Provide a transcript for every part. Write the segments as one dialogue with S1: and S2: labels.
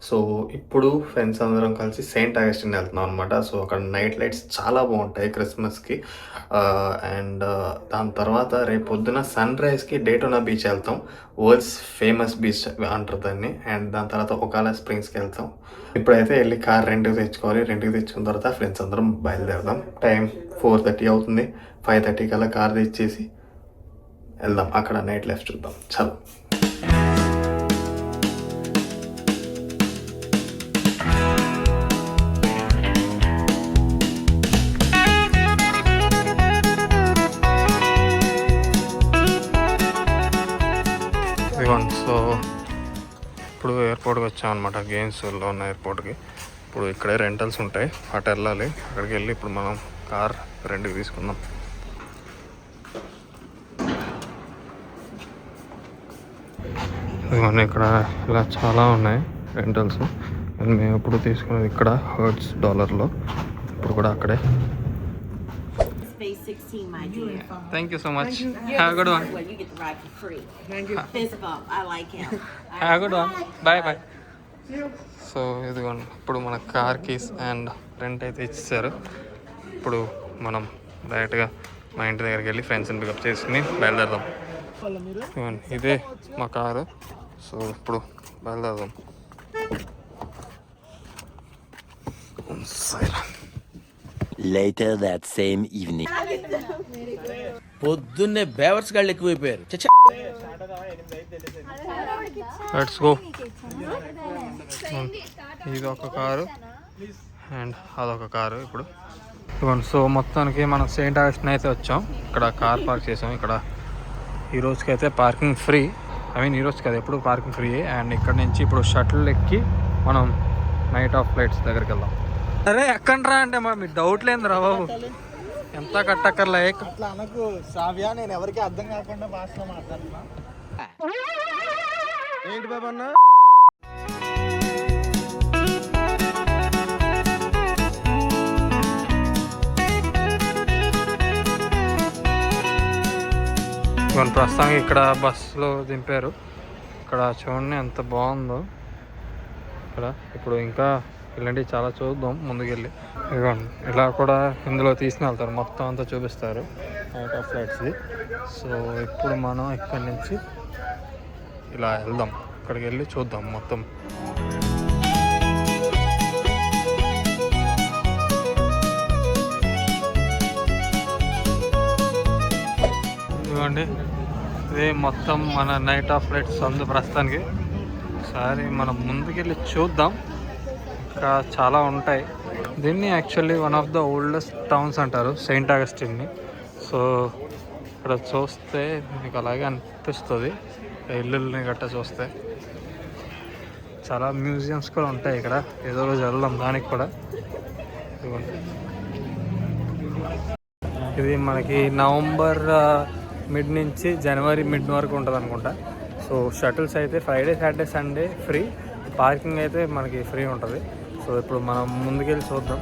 S1: So, ఇప్పుడు friends అందరం కలిసి సెయింట్ అగస్టిన్ వెళ్తున్నాం అనమాట. సో, అక్కడ నైట్ లైట్స్ చాలా బావుంటాయి క్రిస్మస్‌కి. అండ్ దాని తర్వాత రేపు పొద్దున సన్‌రైజ్‌కి డేటోనా బీచ్ ఎళ్తాం. వరల్డ్స్ ఫేమస్ బీచ్ అంటారు దాన్ని. అండ్ దాని తర్వాత ఒకాలా స్ప్రింగ్స్‌కెళ్తాం. ఇప్పుడైతే ఎళ్లి కార్ రెంట్‌కి తెచ్చుకోవాలి. రెంట్‌కి తెచ్చుకున్న తర్వాత ఫ్రెండ్స్ అందరం బయలుదేరదాం. టైం 4:30 అవుతుంది. 5:30 కల్లా కార్ తెచ్చేసి వెళ్దాం. అక్కడ నైట్ లైఫ్ చూద్దాం. చలో. సో ఇప్పుడు ఎయిర్పోర్ట్కి వచ్చామన్నమాట. గేమ్స్లో ఉన్న ఎయిర్పోర్ట్కి. ఇప్పుడు ఇక్కడే రెంటల్స్ ఉంటాయి, అటు వెళ్ళాలి. అక్కడికి వెళ్ళి ఇప్పుడు మనం కార్ రెంట్కి తీసుకుందాం. ఇవన్నీ ఇక్కడ ఇలా చాలా ఉన్నాయి రెంటల్స్. మేము ఇప్పుడు తీసుకున్నది ఇక్కడ హర్ట్స్ డాలర్లో. ఇప్పుడు కూడా అక్కడే. Thank you so much. Have a good one.
S2: Well, you get the ride for free. Thank you. Fist bump. I like him.
S1: Have a good one. Bye bye. So ఇదిగోండి, ఇప్పుడు మన కార్ కీస్ అండ్ రెంట్ అయితే ఇచ్చేసారు. ఇప్పుడు మనం డైరెక్ట్గా మా ఇంటి దగ్గరికి వెళ్ళి ఫ్రెండ్స్ని పికప్ చేసుకుని బయలుదేరదాం. ఇదే మా కారు. సో ఇప్పుడు బయలుదేరదాం.
S3: Later that same evening.
S4: పొద్దున్నే బేవర్స్ గాళ్ళు ఎక్కువైపోయారు.
S1: Let's go. ఇది ఒక కారు అండ్ అదొక కారు. ఇప్పుడు సో మొత్తానికి మనం సెయింట్ అగస్టిన్ అయితే వచ్చాం. ఇక్కడ కార్ పార్క్ చేసాం. ఇక్కడ ఈ రోజుకి అయితే పార్కింగ్ ఫ్రీ. ఈ రోజుకి కదా, ఎప్పుడు పార్కింగ్ ఫ్రీ. అండ్ ఇక్కడ నుంచి ఇప్పుడు షటిల్ ఎక్కి మనం నైట్ ఆఫ్ ఫ్లైట్స్ దగ్గరికి వెళ్దాం. అరే ఎక్కండ్రా అంటే మీ డౌట్ లేదురా బాబు, ఎంత కట్టక్కర్లే.
S5: అట్లా అనకు శ్రావ్య, నేను ఎవరికి అర్థం కాకుండా భాషలో మాట్లాడుతున్నా. ఏంటి బాబు అన్న?
S1: ప్రస్తుతానికి ఇక్కడ బస్సులో దింపారు. ఇక్కడ చూడండి ఎంత బాగుందో ఇక్కడ. ఇప్పుడు ఇంకా ఇలాంటివి చాలా చూద్దాం ముందుకెళ్ళి. ఇదిగోండి, ఇలా కూడా ఇందులో తీసుకుని వెళ్తారు, మొత్తం అంతా చూపిస్తారు నైట్ ఆఫ్ ఫ్లైట్స్ది. సో ఇప్పుడు మనం ఇక్కడి నుంచి ఇలా వెళ్దాం, ఇక్కడికి వెళ్ళి చూద్దాం మొత్తం. ఇదిగోండి, ఇది మొత్తం మన నైట్ ఆఫ్ ఫ్లైట్స్ అందు ప్రస్తుతానికి. ఒకసారి మనం ముందుకెళ్ళి చూద్దాం, ఇంకా చాలా ఉంటాయి. దీన్ని actually one of the oldest towns అంటారు, సెయింట్ అగస్టిన్ని. సో ఇక్కడ చూస్తే మీకు అలాగే అనిపిస్తుంది, ఇల్లుల్ని గట్ట చూస్తే. చాలా మ్యూజియంస్ కూడా ఉంటాయి ఇక్కడ. ఏదో రోజు వెళ్దాం దానికి కూడా. ఇది మనకి నవంబర్ మిడ్ నుంచి జనవరి మిడ్ వరకు ఉంటుంది అనుకుంటా. సో షటిల్స్ అయితే Friday, Saturday, Sunday free. Parking అయితే మనకి ఫ్రీ ఉంటుంది. సో ఇప్పుడు మనం ముందుకెళ్ళి చూద్దాం.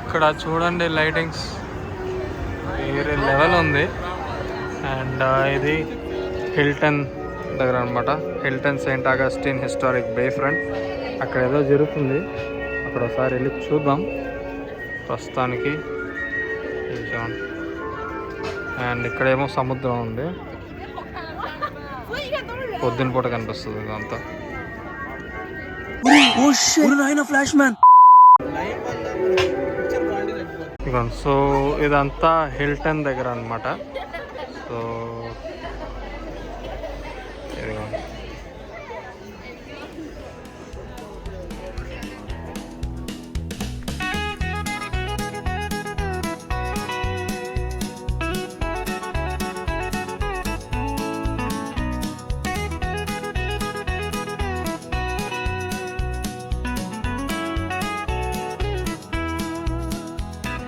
S1: ఇక్కడ చూడండి, లైటింగ్స్ వేరే లెవెల్ ఉంది. అండ్ ఇది హిల్టన్ దగ్గర అనమాట. హిల్టన్ సెయింట్ అగస్టిన్ హిస్టారిక్ బే ఫ్రంట్. అక్కడ ఏదో జరుగుతుంది, అక్కడ ఒకసారి వెళ్ళి చూద్దాం. ప్రస్తుతానికి అండ్ ఇక్కడేమో సముద్రం ఉంది, పొద్దున పూట కనిపిస్తుంది ఇదంతా. ఇదిగోండి. సో ఇదంతా హిల్టన్ దగ్గర అనమాట. సో ఇదిగోండి.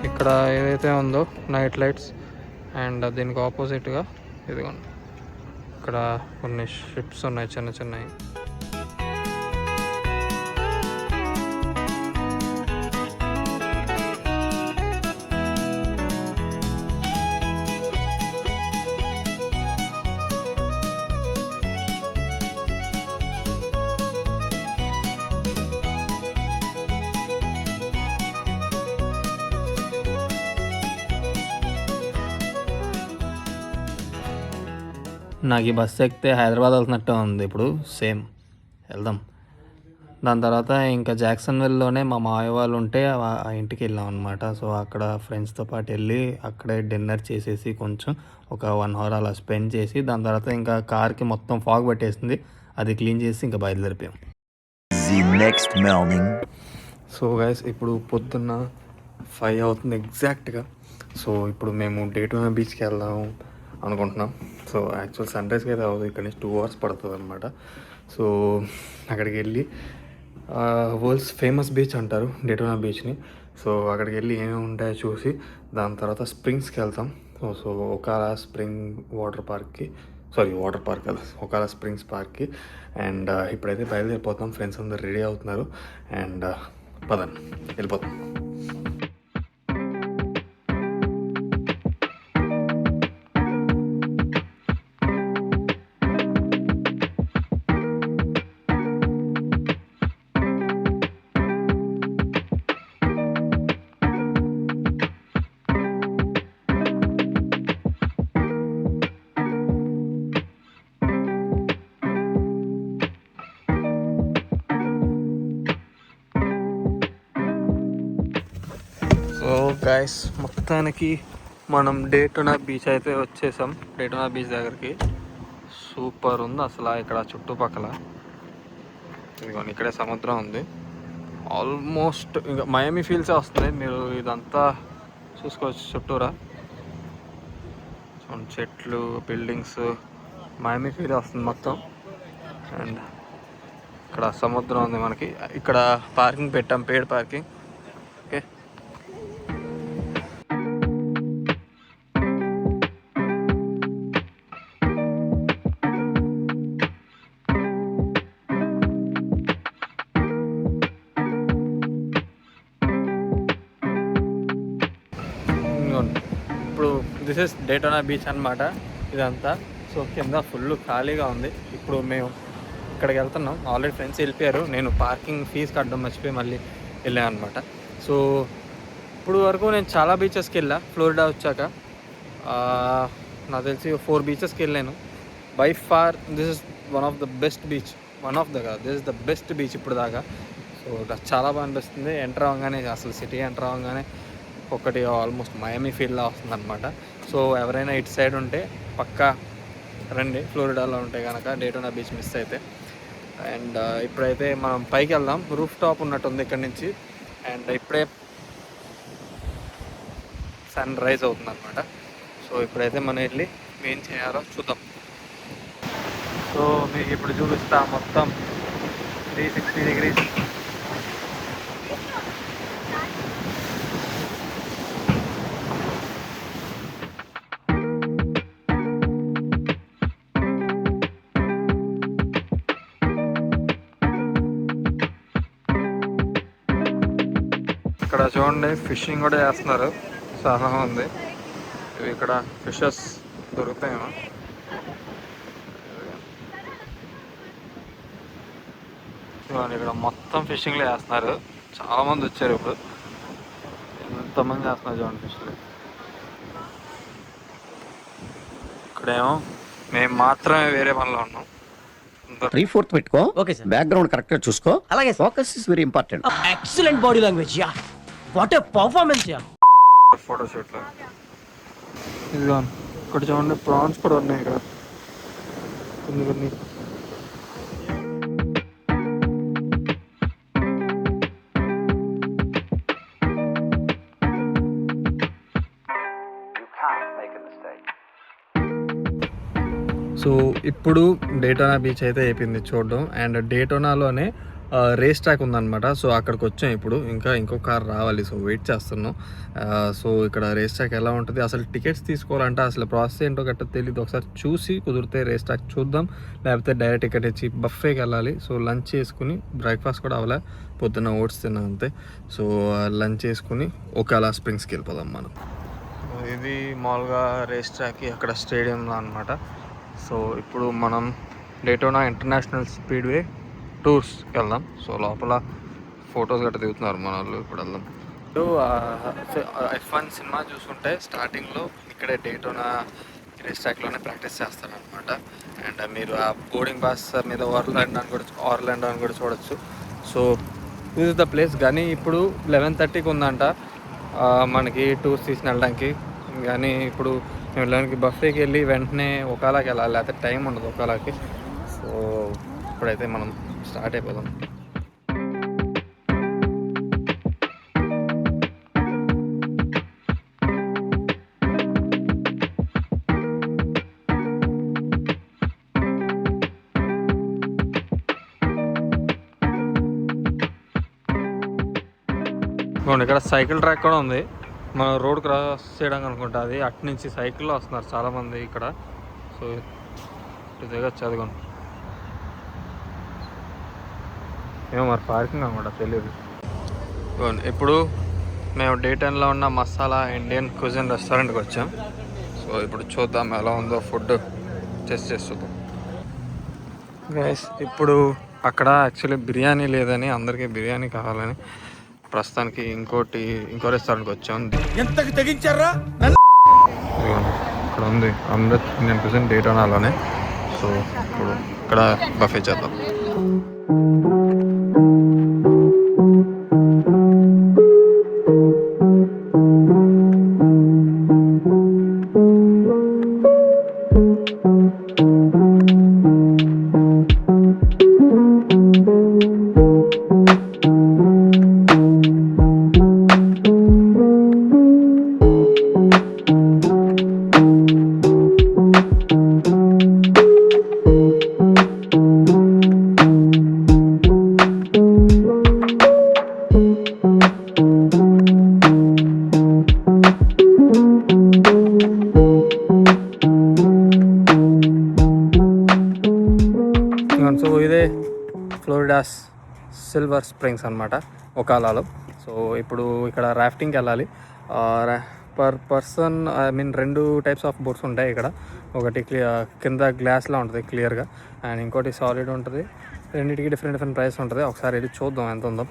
S1: ఇక్కడ ఏదైతే ఉందో నైట్ లైట్స్ అండ్ దీనికి ఆపోజిట్గా ఇదిగోండి ఇక్కడ కొన్ని షిప్స్ ఉన్నాయి చిన్న చిన్నవి. నాకు ఈ బస్సు ఎక్కితే హైదరాబాద్ వెళ్తున్నట్టే ఉంది ఇప్పుడు. సేమ్ వెళ్దాం. దాని తర్వాత ఇంకా జాక్సన్విల్లోనే మా మావయ్య వాళ్ళు ఉంటే ఆ ఇంటికి వెళ్ళాం అనమాట. సో అక్కడ ఫ్రెండ్స్తో పాటు వెళ్ళి అక్కడే డిన్నర్ చేసేసి కొంచెం ఒక 1 hour అలా స్పెండ్ చేసి దాని తర్వాత ఇంకా కార్కి మొత్తం ఫాగ్ పట్టేసింది, అది క్లీన్ చేసి ఇంకా బయలుదేరిపోయాం. సో గైస్ ఇప్పుడు పొద్దున్న 5 అవుతుంది ఎగ్జాక్ట్గా. సో ఇప్పుడు మేము డేటోనా బీచ్కి వెళ్దాం అనుకుంటున్నాం. సో యాక్చువల్ సన్ రైజ్కి అయితే అవ్వదు, ఇక్కడ నుంచి 2 hours పడుతుంది అనమాట. సో అక్కడికి వెళ్ళి వరల్డ్స్ ఫేమస్ బీచ్ అంటారు డేటోనా బీచ్ని. సో అక్కడికి వెళ్ళి ఏమేమి ఉంటాయో చూసి దాని తర్వాత స్ప్రింగ్స్కి వెళ్తాం. సో ఒకాలా స్ప్రింగ్ వాటర్ పార్క్ కదా, ఒకాలా స్ప్రింగ్స్ పార్క్కి. అండ్ ఇప్పుడైతే బయలుదేరిపోతాం. ఫ్రెండ్స్ అందరు రెడీ అవుతున్నారు అండ్ పదండి వెళ్ళిపోతాం. సో గైస్ మొత్తానికి మనం డేటోనా బీచ్ అయితే వచ్చేసాం. డేటోనా బీచ్ దగ్గరికి సూపర్ ఉంది అసలు. ఇక్కడ చుట్టుపక్కల ఇదిగోండి ఇక్కడే సముద్రం ఉంది. ఆల్మోస్ట్ ఇంకా మయామి ఫీల్సే వస్తుంది. మీరు ఇదంతా చూసుకోవచ్చు చుట్టూరా చెట్లు బిల్డింగ్స్ మయామి ఫీల్ వస్తుంది మొత్తం. అండ్ ఇక్కడ సముద్రం ఉంది మనకి. ఇక్కడ పార్కింగ్ పెట్టాం, పెయిడ్ పార్కింగ్. ఓకే ఇప్పుడు దిస్ ఇస్ డేటోనా బీచ్ అనమాట ఇదంతా. సో కింద ఫుల్ ఖాళీగా ఉంది. ఇప్పుడు మేము ఇక్కడికి వెళ్తున్నాం. ఆల్రెడీ ఫ్రెండ్స్ వెళ్ళిపోయారు, నేను పార్కింగ్ ఫీజు కట్టడం మర్చిపోయి మళ్ళీ వెళ్ళాను అనమాట. సో ఇప్పుడు వరకు నేను చాలా బీచెస్కి వెళ్ళా. ఫ్లోరిడా వచ్చాక నాకు తెలిసి 4 బీచెస్కి వెళ్ళాను. By far this is one of the best beach. This is the best beach ఇప్పుడు దాకా. సో నాకు చాలా బాగా అనిపిస్తుంది. ఎంటర్ అవ్వగానే అసలు సిటీ ఎంటర్ అవ్వగానే ఒకటి ఆల్మోస్ట్ మయామి ఫీల్డ్లా వస్తుంది అనమాట. సో ఎవరైనా ఇటు సైడ్ ఉంటే పక్కా రండి, ఫ్లోరిడాలో ఉంటే కనుక డేటోనా బీచ్ మిస్ అయితే. అండ్ ఇప్పుడైతే మనం పైకి వెళ్దాం. రూఫ్ టాప్ ఉన్నట్టుంది ఇక్కడ నుంచి. అండ్ ఇప్పుడే సన్ రైజ్ అవుతుంది అనమాట. సో ఇప్పుడైతే మనం వెళ్ళి ఏం చేయాలో చూద్దాం. సో మీకు ఇప్పుడు చూపిస్తా మొత్తం 360 degrees. ఇక్కడ చూడండి ఫిషింగ్ కూడా చేస్తున్నారు, చాలా ఉంది. ఇవి ఇక్కడ ఫిషెస్ దొరుకుతాయేమో. ఇక్కడ మొత్తం ఫిషింగ్లో చేస్తున్నారు. చాలా మంది వచ్చారు ఇప్పుడు. ఎంతమంది చేస్తున్నారు చూడండి ఫిష్లు. ఇక్కడేమో మేము మాత్రమే వేరే పనిలో ఉన్నాం.
S6: 3/4 పెట్టుకో.
S7: Okay sir.
S6: బ్యాక్గ్రౌండ్ కరెక్ట్ గా చూసుకో.
S7: అలాగే sir.
S6: Focus is very important.
S7: Excellent body language yeah. What a performance yeah.
S1: ఫోటోషూట్లో ఇదిగో ఇక్కడ చూడండి, ప్రాన్స్ కూడా ఉన్నాయి ఇక్కడ కొన్ని. సో ఇప్పుడు డేటోనా బీచ్ అయితే అయిపోయింది చూడడం. అండ్ డేటోనాలోనే రేస్ ట్రాక్ ఉందన్నమాట. సో అక్కడికి వచ్చాం ఇప్పుడు. ఇంకో కార్ రావాలి, సో వెయిట్ చేస్తున్నాం. సో ఇక్కడ రేస్ ట్రాక్ ఎలా ఉంటుంది, అసలు టికెట్స్ తీసుకోవాలంటే అసలు ప్రాసెస్ ఏంటో గట్ట తెలియదు. ఒకసారి చూసి కుదిరితే రేస్ ట్రాక్ చూద్దాం, లేకపోతే డైరెక్ట్ టికెట్ ఇచ్చి బఫేకి వెళ్ళాలి. సో లంచ్ చేసుకుని, బ్రేక్ఫాస్ట్ కూడా అవ్వలే, పొద్దున్న ఓట్స్ తిన్నాం అంతే. సో లంచ్ చేసుకుని ఒకాలా స్ప్రింగ్స్కి వెళ్ళిపోదాం మనం. ఇది మామూలుగా రేస్ ట్రాక్ అక్కడ స్టేడియంలో అనమాట. సో ఇప్పుడు మనం డేటోనా ఇంటర్నేషనల్ స్పీడ్వే టూర్స్కి వెళ్దాం. సో లోపల ఫొటోస్ గట్రా దిగుతున్నారు మన వాళ్ళు. ఇప్పుడు వెళ్దాం. F1 సినిమా చూసుకుంటే స్టార్టింగ్లో ఇక్కడే డేటోనా రేస్ ట్రాక్లోనే ప్రాక్టీస్ చేస్తారనమాట. అండ్ మీరు ఆ బోర్డింగ్ పాస్ మీద ఆర్లాండో అని కూడా చూడొచ్చు. So this is the place. కానీ ఇప్పుడు 11:30కి ఉందంట మనకి టూర్స్ తీసి వెళ్ళడానికి. కానీ ఇప్పుడు మేము వెళ్ళడానికి బఫేకి వెళ్ళి వెంటనే ఒకాలాకి వెళ్ళాలి, లేకపోతే టైం ఉండదు ఒకాలాకి. సో ఇప్పుడైతే మనం స్టార్ట్ అయిపోదాం. ఇక్కడ సైకిల్ ట్రాక్ కూడా ఉంది. మన రోడ్ క్రాస్ చేయడానికి అనుకుంటా అది. అటు నుంచి సైకిల్లో వస్తున్నారు చాలామంది ఇక్కడ. సో ఇటు దిగొచ్చు. అదిగోండి, ఏమో మరి పార్కింగ్ అనుకుంటా, తెలియదు. ఇప్పుడు మేము డే 10లో ఉన్న మసాలా ఇండియన్ క్యూజిన్ రెస్టారెంట్కి వచ్చాం. సో ఇప్పుడు చూద్దాం ఎలా ఉందో, ఫుడ్ టెస్ట్ చేస్తుందాం గైస్. ఇప్పుడు అక్కడ యాక్చువల్లీ బిర్యానీ లేదని, అందరికీ బిర్యానీ కావాలని ప్రస్తుతానికి ఇంకో రెస్టారెంట్కి వచ్చాం.
S4: ఎంతకు తెగించారా?
S1: ఇక్కడ ఉంది అమృత్ ఇండియన్ క్యూజిన్ డేటోనాలోనే. సో ఇప్పుడు ఇక్కడ బఫే చేద్దాం. సో ఇదే ఫ్లోరిడాస్ సిల్వర్ స్ప్రింగ్స్ అనమాట ఒకాలాలో. సో ఇప్పుడు ఇక్కడ రాఫ్టింగ్కి వెళ్ళాలి. పర్ పర్సన్ రెండు టైప్స్ ఆఫ్ బోట్స్ ఉంటాయి ఇక్కడ. ఒకటి కింద గ్లాస్లా ఉంటుంది క్లియర్గా, అండ్ ఇంకోటి సాలిడ్ ఉంటుంది. రెండింటికి డిఫరెంట్ ప్రైస్ ఉంటుంది. ఒకసారి వెళ్ళి చూద్దాం ఎంత ఉందో.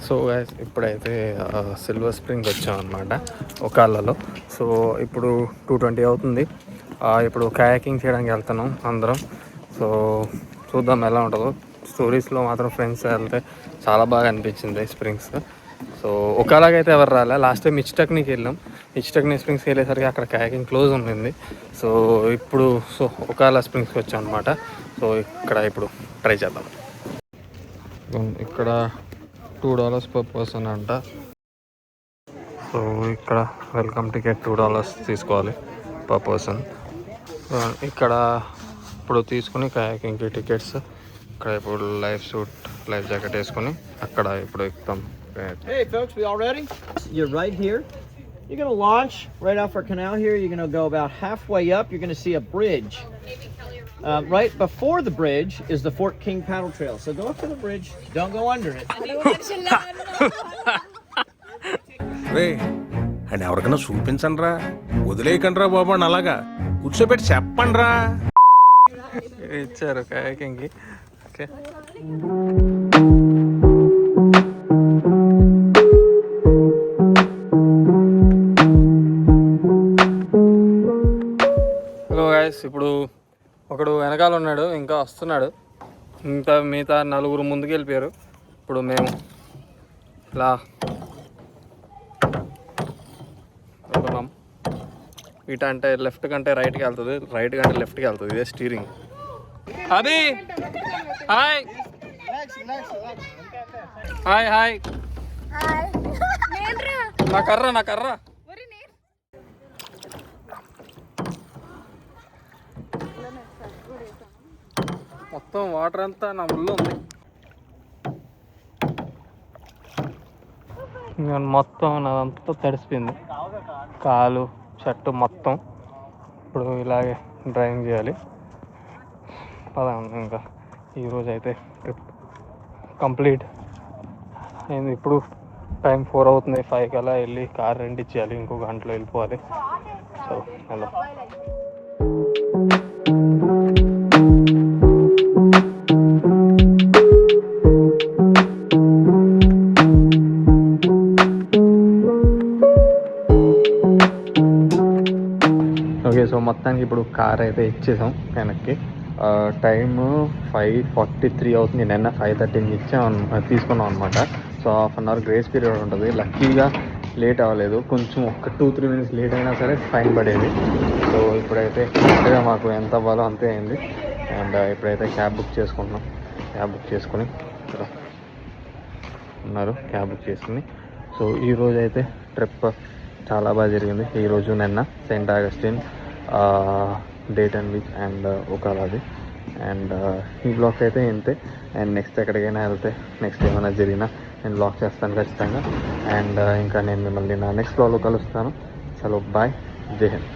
S1: సో గైస్ ఇప్పుడైతే సిల్వర్ స్ప్రింగ్ వచ్చామన్నమాట ఒకాలాలో. సో ఇప్పుడు 2:20 అవుతుంది. ఇప్పుడు కయాకింగ్ చేయడానికి వెళ్తున్నాం అందరం. సో చూద్దాం ఎలా ఉంటుందో. స్టోరీస్లో మాత్రం ఫ్రెండ్స్ వెళ్తే చాలా బాగా అనిపించింది స్ప్రింగ్స్. సో ఒకాలాగైతే ఎవరు రాలే. లాస్ట్ టైం ఇచ్టక్నీకి వెళ్ళాం. ఇచ్టక్నీ స్ప్రింగ్స్కి వెళ్ళేసరికి అక్కడ కయాకింగ్ క్లోజ్ ఉండింది. సో ఇప్పుడు ఒకాలా స్ప్రింగ్స్కి వచ్చాం అనమాట. సో ఇక్కడ ఇప్పుడు ట్రై చేద్దాం. ఇక్కడ $2 per person అంట. సో ఇక్కడ వెల్కమ్ టికెట్ $2 తీసుకోవాలి పర్ పర్సన్. ఇక్కడ ఇప్పుడు తీసుకుని కయాకింగ్కి టికెట్స్. ఇక్కడ ఇప్పుడు లైఫ్ జాకెట్ వేసుకొని అక్కడ ఇప్పుడు ఎక్కుతాం.
S5: Hey folks, we all ready? You're right here. You're going to launch right off our canal here. You're going to go about halfway up. You're going to see a bridge. Right before the bridge is the Fort King paddle trail. So go up to the bridge. Don't go under it.
S4: Ray and ఎవరికైనా చూపించండి రా, వదిలేయకండి రా బాబు అని అలాగా కూర్చోబెట్టి చెప్పండి రా.
S1: ఇచ్చారు కయాకింగ్కి. Okay, hello guys. ఇప్పుడు ఒకడు వెనకాల ఉన్నాడు, ఇంకా వస్తున్నాడు. ఇంకా మిగతా 4 ముందుకు వెళ్ళిపోయారు. ఇప్పుడు మేము ఇలా వెళ్తున్నాం. ఇటు అంటే లెఫ్ట్ కంటే రైట్కి వెళ్తుంది, రైట్ కంటే లెఫ్ట్కి వెళ్తుంది. ఇదే స్టీరింగ్. అది హాయ్ హాయ్ హాయ్ నా కర్ర మొత్తం వాటర్ అంతా నా ముళ్ళు ఉంది. మొత్తం నాదంతా తడిసిపోయింది, కాలు షర్టు మొత్తం. ఇప్పుడు ఇలాగే డ్రైవింగ్ చేయాలి. పదండి ఇంకా. ఈరోజు అయితే ట్రిప్ కంప్లీట్ అయింది. ఇప్పుడు టైం 4 అవుతుంది. 5 కల్లా వెళ్ళి కార్ రెంట్ ఇచ్చేయాలి. ఇంకో గంటలో వెళ్ళిపోవాలి. So hello. ఓకే, సో మొత్తానికి ఇప్పుడు కార్ అయితే ఇచ్చేసాం వెనక్కి. టైము 5:43 అవుతుంది. నిన్న 5:13 తీసుకున్నాం అనమాట. So half an hour grace period ఉంటుంది. లక్కీగా లేట్ అవ్వలేదు. కొంచెం ఒక 2-3 మినిట్స్ లేట్ అయినా సరే ఫైన్ పడేది. సో ఇప్పుడైతే కరెక్ట్గా మాకు ఎంత అవ్వాలో అంతే అయింది. అండ్ ఇప్పుడైతే క్యాబ్ బుక్ చేసుకుంటున్నాం. క్యాబ్ బుక్ చేసుకుని ఇక్కడ ఉన్నారు, క్యాబ్ బుక్ చేసుకుని. సో ఈరోజు అయితే ట్రిప్ చాలా బాగా జరిగింది. ఈరోజు నిన్న saint Augustine, date and week and ఒకలాది. అండ్ ఈ బ్లాగ్ అయితే ఇంతే. అండ్ నెక్స్ట్ ఎక్కడికైనా వెళ్తే, నెక్స్ట్ ఏమైనా జరిగినా నేను బ్లాగ్ చేస్తాను ఖచ్చితంగా. అండ్ ఇంకా నేను మిమ్మల్ని నా నెక్స్ట్ బ్లాగ్లో కలుస్తాను. చలో బాయ్, జై హింద్.